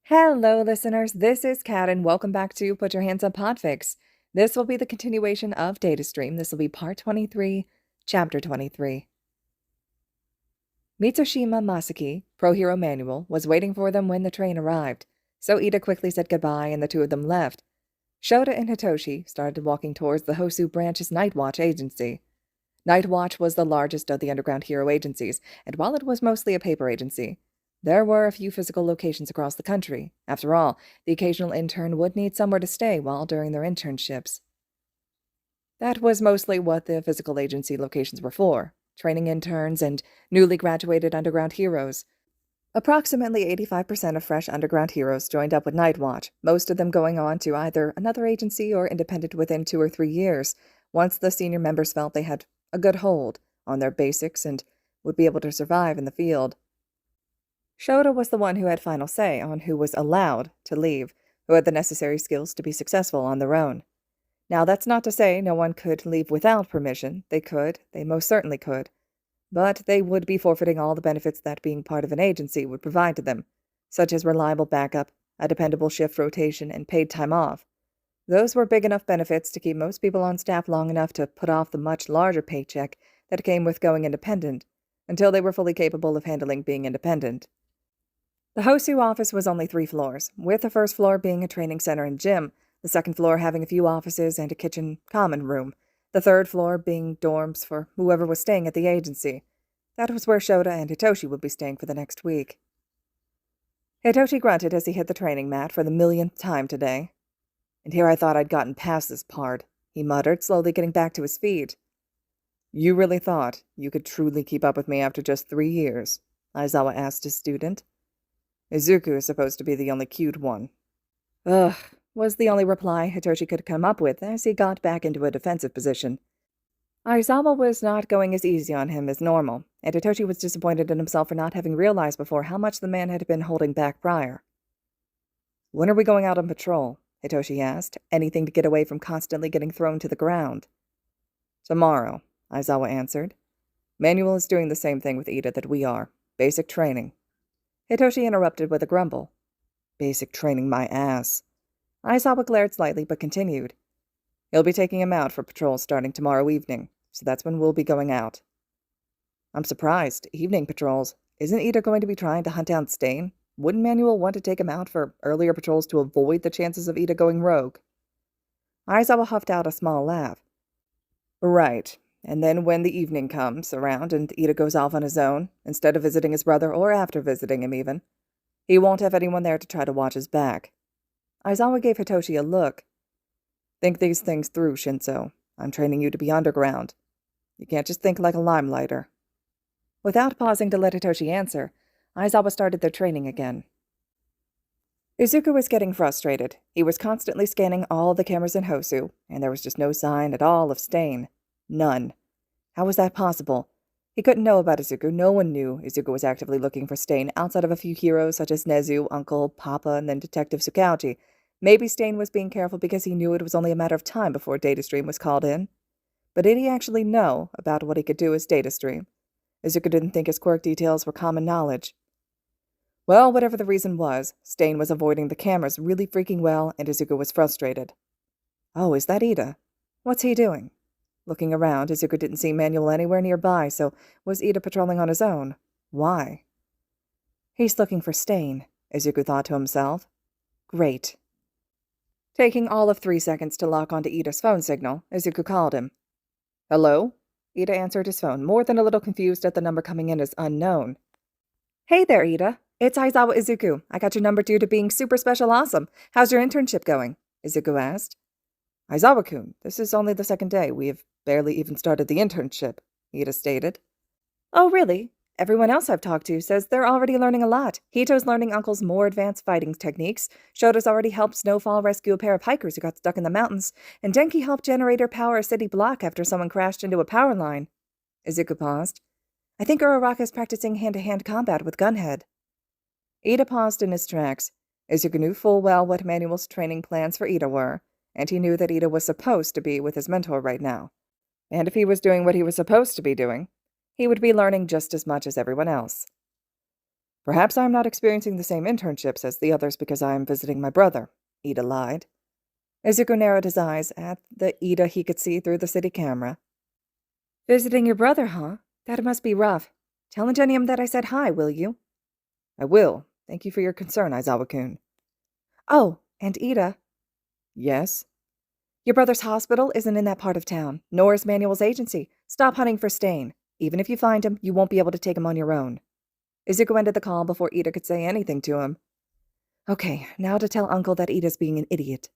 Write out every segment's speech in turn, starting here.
Hello, listeners. This is Kat, and welcome back to Put Your Hands Up Podfics. This will be the continuation of Datastream. This will be Part 23, Chapter 23. Mitsushima Masaki, Pro Hero Manual, was waiting for them when the train arrived, so Iida quickly said goodbye and the two of them left. Shouta and Hitoshi started walking towards the Hosu branch's Night Watch agency. Night Watch was the largest of the underground hero agencies, and while it was mostly a paper agency, there were a few physical locations across the country. After all, the occasional intern would need somewhere to stay while during their internships. That was mostly what the physical agency locations were for, training interns and newly graduated underground heroes. Approximately 85% of fresh underground heroes joined up with Night Watch, most of them going on to either another agency or independent within 2 or 3 years, once the senior members felt they had a good hold on their basics and would be able to survive in the field. Shouto was the one who had final say on who was allowed to leave, who had the necessary skills to be successful on their own. Now, that's not to say no one could leave without permission. They most certainly could. But they would be forfeiting all the benefits that being part of an agency would provide to them, such as reliable backup, a dependable shift rotation, and paid time off. Those were big enough benefits to keep most people on staff long enough to put off the much larger paycheck that came with going independent, until they were fully capable of handling being independent. The Hosu office was only 3 floors, with the first floor being a training center and gym, the second floor having a few offices and a kitchen common room, the third floor being dorms for whoever was staying at the agency. That was where Shouta and Hitoshi would be staying for the next week. Hitoshi grunted as he hit the training mat for the millionth time today. "And here I thought I'd gotten past this part," he muttered, slowly getting back to his feet. "You really thought you could truly keep up with me after just 3 years?" Aizawa asked his student. "Izuku is supposed to be the only cute one." "Ugh," was the only reply Hitoshi could come up with as he got back into a defensive position. Aizawa was not going as easy on him as normal, and Hitoshi was disappointed in himself for not having realized before how much the man had been holding back prior. "When are we going out on patrol?" Hitoshi asked, anything to get away from constantly getting thrown to the ground. "Tomorrow," Aizawa answered. "Manual is doing the same thing with Iida that we are. Basic training." Hitoshi interrupted with a grumble. "Basic training my ass." Aizawa glared slightly but continued. "He'll be taking him out for patrols starting tomorrow evening, so that's when we'll be going out." "I'm surprised. Evening patrols. Isn't Iida going to be trying to hunt down Stain? Wouldn't Manual want to take him out for earlier patrols to avoid the chances of Iida going rogue?" Aizawa huffed out a small laugh. "Right. And then when the evening comes around and Iida goes off on his own, instead of visiting his brother or after visiting him even, he won't have anyone there to try to watch his back." Aizawa gave Hitoshi a look. "Think these things through, Shinso. I'm training you to be underground. You can't just think like a limelighter." Without pausing to let Hitoshi answer, Aizawa started their training again. Izuku was getting frustrated. He was constantly scanning all the cameras in Hosu, and there was just no sign at all of Stain. None. How was that possible? He couldn't know about Izuku. No one knew Izuku was actively looking for Stain, outside of a few heroes such as Nezu, Uncle, Papa, and then Detective Tsukauchi. Maybe Stain was being careful because he knew it was only a matter of time before Datastream was called in. But did he actually know about what he could do as Datastream? Izuku didn't think his quirk details were common knowledge. Well, whatever the reason was, Stain was avoiding the cameras really freaking well, and Izuku was frustrated. "Oh, is that Iida? What's he doing?" Looking around, Izuku didn't see Manual anywhere nearby, so was Iida patrolling on his own? Why? "He's looking for Stain," Izuku thought to himself. Great. Taking all of 3 seconds to lock onto Iida's phone signal, Izuku called him. "Hello?" Iida answered his phone, more than a little confused at the number coming in as unknown. "Hey there, Iida. It's Aizawa Izuku. I got your number due to being super special awesome. How's your internship going?" Izuku asked. "Aizawa-kun, this is only the second day. We have barely even started the internship," Iida stated. "Oh, really? Everyone else I've talked to says they're already learning a lot. Hito's learning Uncle's more advanced fighting techniques. Shouto's already helped Snowfall rescue a pair of hikers who got stuck in the mountains, and Denki helped generator power a city block after someone crashed into a power line." Izuku paused. "I think Uraraka's practicing hand-to-hand combat with Gunhead." Iida paused in his tracks. Izuku knew full well what Manual's training plans for Iida were, and he knew that Iida was supposed to be with his mentor right now. And if he was doing what he was supposed to be doing, he would be learning just as much as everyone else. Perhaps I am not experiencing the same internships as the others because I am visiting my brother, Iida lied. Izuku narrowed his eyes at the Iida he could see through the city camera. Visiting your brother, huh? That must be rough. Tell Ingenium that I said hi, will you? I will. Thank you for your concern, Aizawa-kun. Oh, and Iida. Yes? Your brother's hospital isn't in that part of town, nor is Manuel's agency. Stop hunting for Stain. Even if you find him, you won't be able to take him on your own. Izuku ended the call before Iida could say anything to him. Okay, now to tell Uncle that Iida's being an idiot.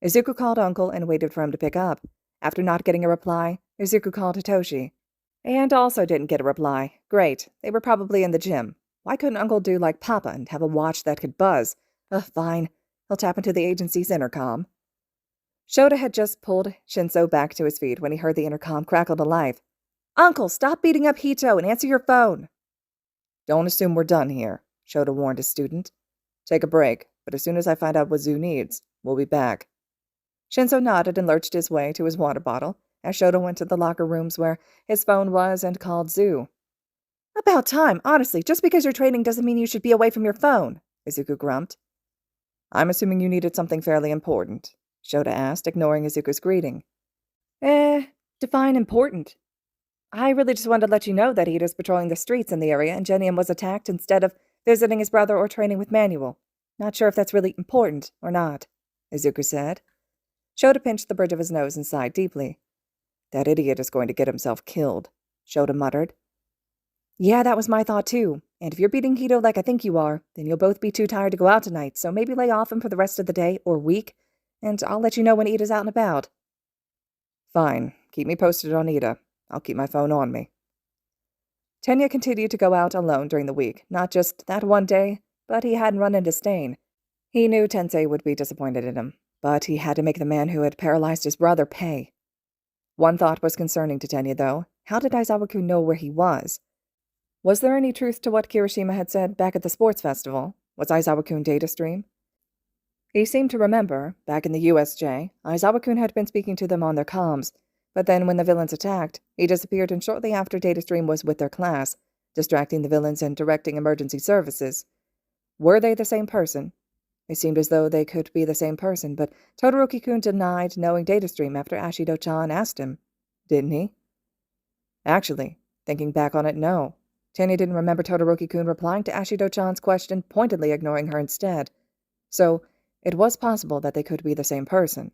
Izuku called Uncle and waited for him to pick up. After not getting a reply, Izuku called Hitoshi. And also didn't get a reply. Great, they were probably in the gym. Why couldn't Uncle do like Papa and have a watch that could buzz? Fine. He'll tap into the agency's intercom. Shouta had just pulled Shinso back to his feet when he heard the intercom crackle to life. Uncle, stop beating up Hito and answer your phone. Don't assume we're done here, Shouta warned his student. Take a break, but as soon as I find out what Zu needs, we'll be back. Shinso nodded and lurched his way to his water bottle as Shouta went to the locker rooms where his phone was and called Zu. About time, honestly. Just because you're training doesn't mean you should be away from your phone, Izuku grumped. I'm assuming you needed something fairly important, Shouta asked, ignoring Izuku's greeting. Define important. I really just wanted to let you know that Iida's patrolling the streets in the area and Genium was attacked instead of visiting his brother or training with Manuel. Not sure if that's really important or not, Izuku said. Shouta pinched the bridge of his nose and sighed deeply. That idiot is going to get himself killed, Shouta muttered. Yeah, that was my thought too. And if you're beating Hito like I think you are, then you'll both be too tired to go out tonight, so maybe lay off him for the rest of the day or week, and I'll let you know when Iida's out and about. Fine. Keep me posted on Iida. I'll keep my phone on me. Tenya continued to go out alone during the week, not just that one day, but he hadn't run into Stain. He knew Tensei would be disappointed in him, but he had to make the man who had paralyzed his brother pay. One thought was concerning to Tenya, though. How did Aizawa-kun know where he was? Was there any truth to what Kirishima had said back at the sports festival? Was Aizawa-kun Datastream? He seemed to remember, back in the USJ, Aizawa-kun had been speaking to them on their comms, but then when the villains attacked, he disappeared and shortly after Datastream was with their class, distracting the villains and directing emergency services. Were they the same person? It seemed as though they could be the same person, but Todoroki-kun denied knowing Datastream after Ashido-chan asked him. Didn't he? Actually, thinking back on it, no. Tanya didn't remember Todoroki-kun replying to Ashido-chan's question, pointedly ignoring her instead. So, it was possible that they could be the same person.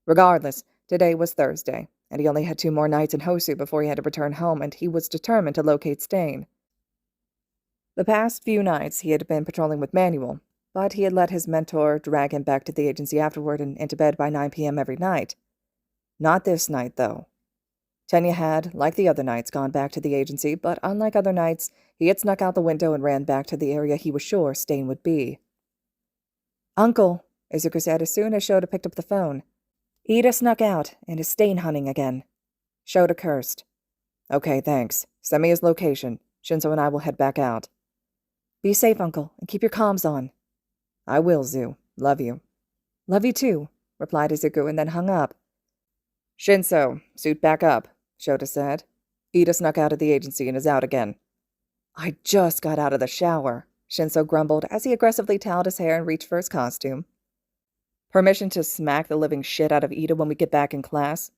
Regardless, today was Thursday, and he only had 2 more nights in Hosu before he had to return home, and he was determined to locate Stain. The past few nights he had been patrolling with Manuel, but he had let his mentor drag him back to the agency afterward and into bed by 9 p.m. every night. Not this night, though. Tenya had, like the other nights, gone back to the agency, but unlike other nights, he had snuck out the window and ran back to the area he was sure Stain would be. Uncle, Izuku said as soon as Shouta picked up the phone. Iida snuck out and is Stain hunting again. Shouta cursed. Okay, thanks. Send me his location. Shinso and I will head back out. Be safe, Uncle, and keep your comms on. I will, Zu. Love you. Love you too, replied Izuku and then hung up. Shinso, suit back up, Shouta said. Iida snuck out of the agency and is out again. I just got out of the shower, Shinso grumbled as he aggressively toweled his hair and reached for his costume. Permission to smack the living shit out of Iida when we get back in class?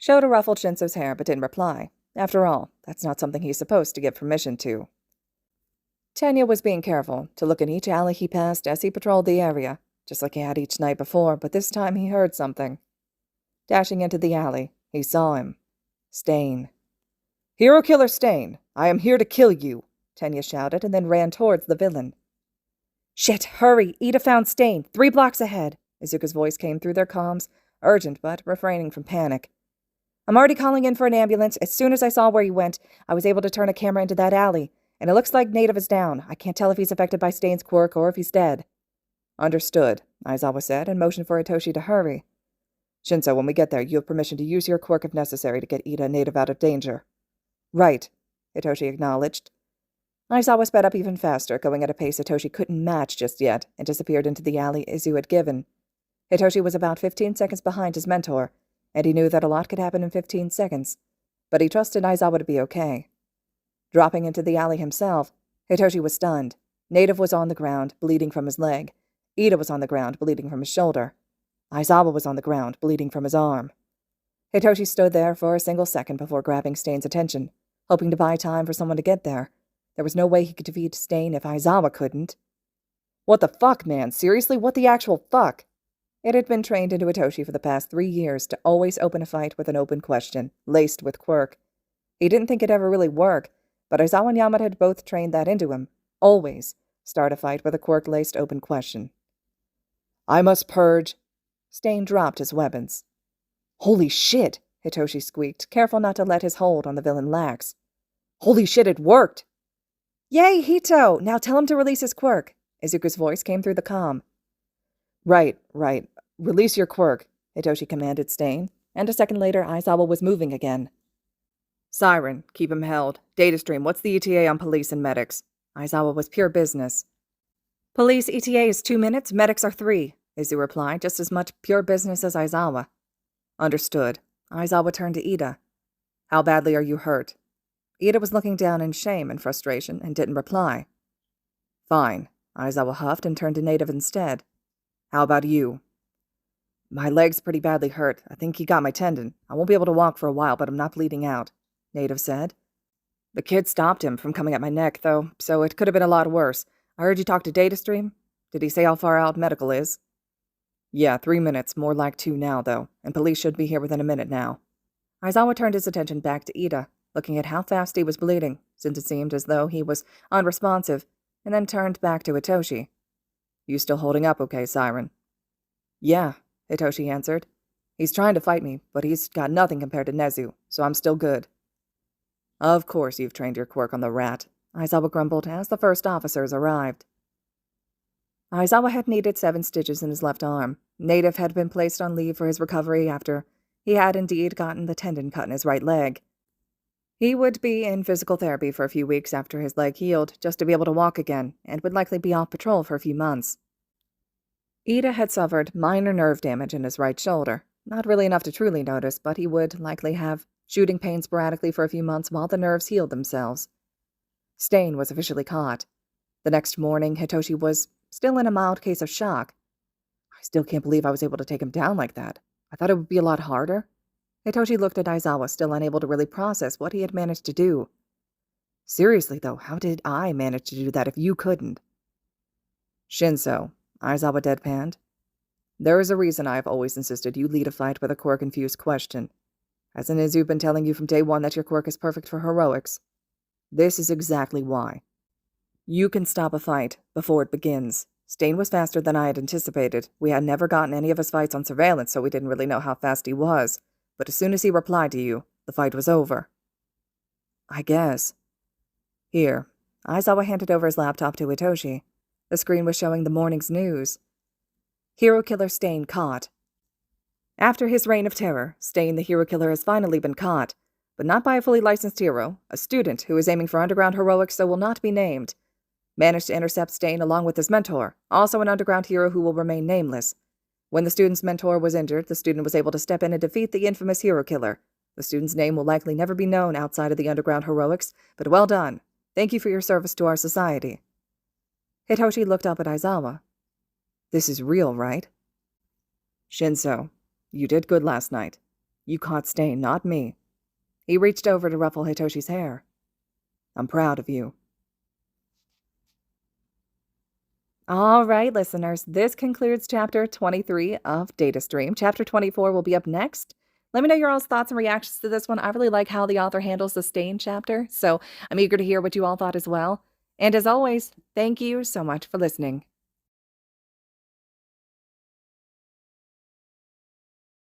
Shouta ruffled Shinso's hair but didn't reply. After all, that's not something he's supposed to give permission to. Tenya was being careful to look in each alley he passed as he patrolled the area, just like he had each night before, but this time he heard something. Dashing into the alley, he saw him. Stain. Hero Killer Stain, I am here to kill you, Tenya shouted and then ran towards the villain. Shit, hurry! Iida found Stain, 3 blocks ahead, Izuku's voice came through their comms, urgent but refraining from panic. I'm already calling in for an ambulance. As soon as I saw where he went, I was able to turn a camera into that alley, and it looks like Native is down. I can't tell if he's affected by Stain's quirk or if he's dead. Understood, Aizawa said, and motioned for Hitoshi to hurry. Shinso, when we get there, you have permission to use your quirk if necessary to get Iida and Native out of danger. Right, Hitoshi acknowledged. Aizawa sped up even faster, going at a pace Hitoshi couldn't match just yet, and disappeared into the alley Izu had given. Hitoshi was about 15 seconds behind his mentor, and he knew that a lot could happen in 15 seconds, but he trusted Aizawa to be okay. Dropping into the alley himself, Hitoshi was stunned. Native was on the ground, bleeding from his leg. Iida was on the ground, bleeding from his shoulder. Aizawa was on the ground, bleeding from his arm. Hitoshi stood there for a single second before grabbing Stain's attention, hoping to buy time for someone to get there. There was no way he could defeat Stain if Aizawa couldn't. What the fuck, man? Seriously, what the actual fuck? It had been trained into Hitoshi for the past 3 years to always open a fight with an open question, laced with quirk. He didn't think it'd ever really work, but Aizawa and Yamada had both trained that into him. Always start a fight with a quirk-laced open question. I must purge. Stain dropped his weapons. Holy shit, Hitoshi squeaked, careful not to let his hold on the villain lax. Holy shit, it worked! Yay, Hito! Now tell him to release his quirk. Izuku's voice came through the comm. Right. Release your quirk, Hitoshi commanded Stain, and a second later Aizawa was moving again. Siren, keep him held. Datastream, what's the ETA on police and medics? Aizawa was pure business. Police ETA is 2 minutes, medics are 3, Izu replied, just as much pure business as Aizawa. Understood. Aizawa turned to Iida. How badly are you hurt? Iida was looking down in shame and frustration and didn't reply. Fine. Aizawa huffed and turned to Native instead. How about you? My leg's pretty badly hurt. I think he got my tendon. I won't be able to walk for a while, but I'm not bleeding out, Native said. The kid stopped him from coming at my neck, though, so it could have been a lot worse. I heard you talk to Datastream. Did he say how far out medical is? Yeah, 3 minutes, more like 2 now, though, and police should be here within a minute now. Aizawa turned his attention back to Iida, looking at how fast he was bleeding, since it seemed as though he was unresponsive, and then turned back to Hitoshi. You still holding up okay, Siren? Yeah, Hitoshi answered. He's trying to fight me, but he's got nothing compared to Nezu, so I'm still good. Of course you've trained your quirk on the rat, Aizawa grumbled as the first officers arrived. Aizawa had needed 7 stitches in his left arm. Native had been placed on leave for his recovery after he had indeed gotten the tendon cut in his right leg. He would be in physical therapy for a few weeks after his leg healed, just to be able to walk again, and would likely be off patrol for a few months. Iida had suffered minor nerve damage in his right shoulder. Not really enough to truly notice, but he would likely have shooting pain sporadically for a few months while the nerves healed themselves. Stain was officially caught. The next morning, Hitoshi was still in a mild case of shock. I still can't believe I was able to take him down like that. I thought it would be a lot harder. Hitoshi looked at Aizawa, still unable to really process what he had managed to do. Seriously, though, how did I manage to do that if you couldn't? Shinso, Aizawa deadpanned. There is a reason I have always insisted you lead a fight with a quirk-infused question. Hasn't Izu been telling you from day one that your quirk is perfect for heroics? This is exactly why. You can stop a fight before it begins. Stain was faster than I had anticipated. We had never gotten any of his fights on surveillance, so we didn't really know how fast he was. But as soon as he replied to you, the fight was over. I guess. Here. Aizawa handed over his laptop to Hitoshi. The screen was showing the morning's news. Hero killer Stain caught. After his reign of terror, Stain the hero killer has finally been caught, but not by a fully licensed hero, a student who is aiming for underground heroics so will not be named. Managed to intercept Stain along with his mentor, also an underground hero who will remain nameless. When the student's mentor was injured, the student was able to step in and defeat the infamous hero killer. The student's name will likely never be known outside of the underground heroics, but well done. Thank you for your service to our society. Hitoshi looked up at Aizawa. This is real, right? Shinso, you did good last night. You caught Stain, not me. He reached over to ruffle Hitoshi's hair. I'm proud of you. All right, listeners, this concludes Chapter 23 of Datastream. Chapter 24 will be up next. Let me know your all's thoughts and reactions to this one. I really like how the author handles the Stain chapter, so I'm eager to hear what you all thought as well. And as always, thank you so much for listening.